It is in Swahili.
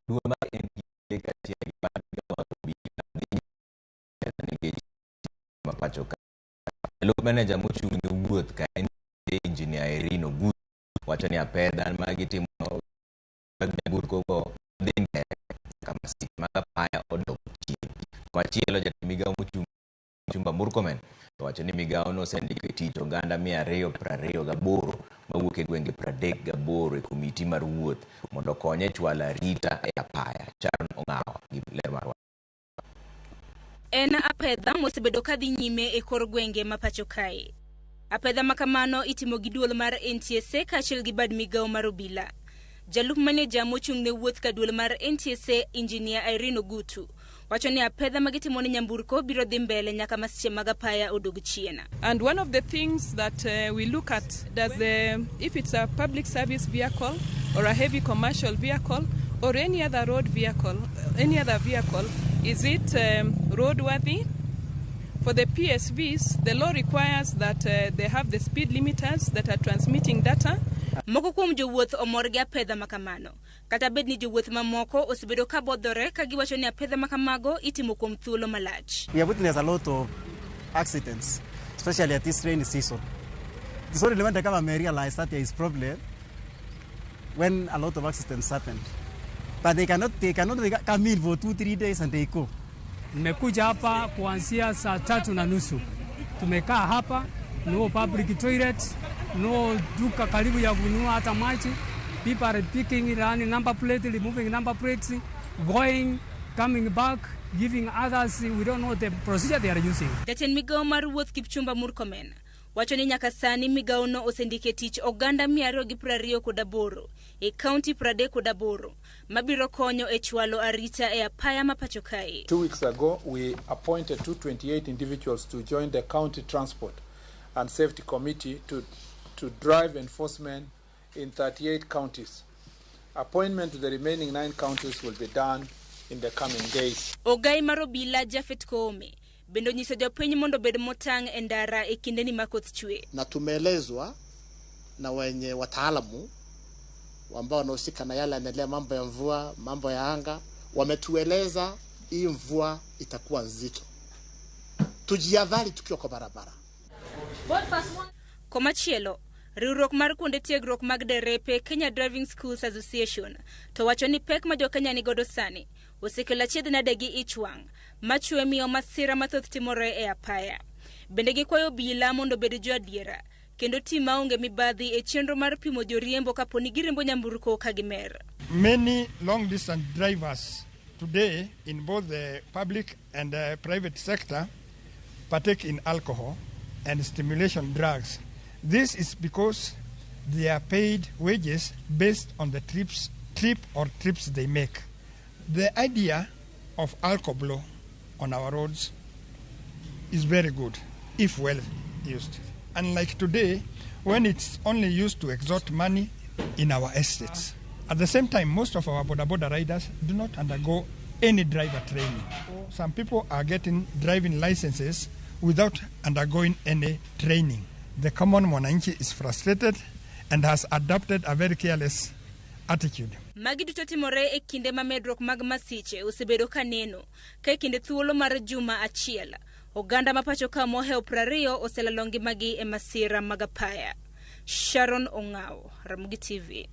dua mar NPA nikech pachoka. Local manager mochung' ne wuoth ka engineer Ramogi wacho ni apedha magitimo nyamburko go dhi kama mag apaya odok chien. Machielo jatend migawo mochung' Murkomen wacho ni migawo no osendiko tich oganda 228 mawuok e gwenge 38 e komiti mar wuoth mondo okony e chwalo arita e apaya. Sharon Ong'awo gi ler marwa. En apedha mosebedo ka dhi nyime e kor gwenge ma pachoka. Apedha makamano itimo gi duol mar NTSA kaachiel gi bad migawo mar obila. Jalup manager mochung' ne wuoth ka duol mar NTSA engineer Ramogi wacho ni apedha magitimo ne nyamburko biro dhi mbele nyaka Masiche mag apaya odog chien. And one of the things that we look at if it's a public service vehicle or a heavy commercial vehicle or any other vehicle, is it roadworthy? For the PSVs, the law requires that they have the speed limiters that are transmitting data. Moko kuom jowuoth omor gi apedha makamano. Kata bed ni jowuoth mamoko osebedo ka bodhore ka giwacho ni apedha makamago itimo kuom thuolo malach. We have witnessed a lot of accidents, especially at this rainy season. It's only when the government realized that there is problem when a lot of accidents happened. But they cannot come in for 2-3 days and they go. Nimekuja hapa kuanzia saa 3:30. Tumekaa hapa, no public toilet, no duka karibu ya kununua hata maji. People are picking running number plate, removing number plates, going, coming back, giving others. We don't know the procedure they are using. Jatend migawo mar wuoth Kipchumba Murkomen wacho ni nyaka sani migawo no osendike tich oganda 228 e county 38 mabiro konyo e chwalo arita e apaya ma pachoka. 2 weeks ago we appointed 228 individuals to join the county transport and safety committee to drive enforcement in 38 counties. Appointment to the remaining 9 counties will be done in the coming days. Ogai marobila Jafet Koome bendo nyiso jopiny mondo bed motang' e ndara e kindeni makoth chwe. Na tumeelezwa na wenye wataalamu ambao wanahusika na yale yanaendelea, mambo ya mvua, mambo ya anga, wametueleza hii mvua itakuwa nzito. Tujiadhari tukiwa kwa barabara. Komachielo, riwruok mar kuonde tiegruok mag derepe Kenya Driving Schools Association to wacho ni pek ma Jokenya ni godo sani osekelo achiedhnade gi ich wang' machwe miyo masira mathoth timore e apaya. Bende gikwayo obila mondo bed jo adiera kendo ti maonge mibadhi e chenro mar pimo joriembo kapo ni girimbo nyamburko ka gimer. Many long distance drivers today in both the public and the private sector partake in alcohol and stimulation drugs. This is because they are paid wages based on the trips they make. The idea of alcohol on our roads is very good if well used. Unlike today, when it's only used to extort money in our estates. At the same time, most of our boda riders do not undergo any driver training. Some people are getting driving licenses without undergoing any training. The common mwananchi is frustrated and has adopted a very careless attitude. Magi duto timore e kinde ma medruok mag Masiche osebedo ka neno ka kinde thuolo mar juma achiel oganda ma pachoka mohew 20 oselalo ngimagi e masira mag apaya. Sharon Ong'awo, Ramogi TV.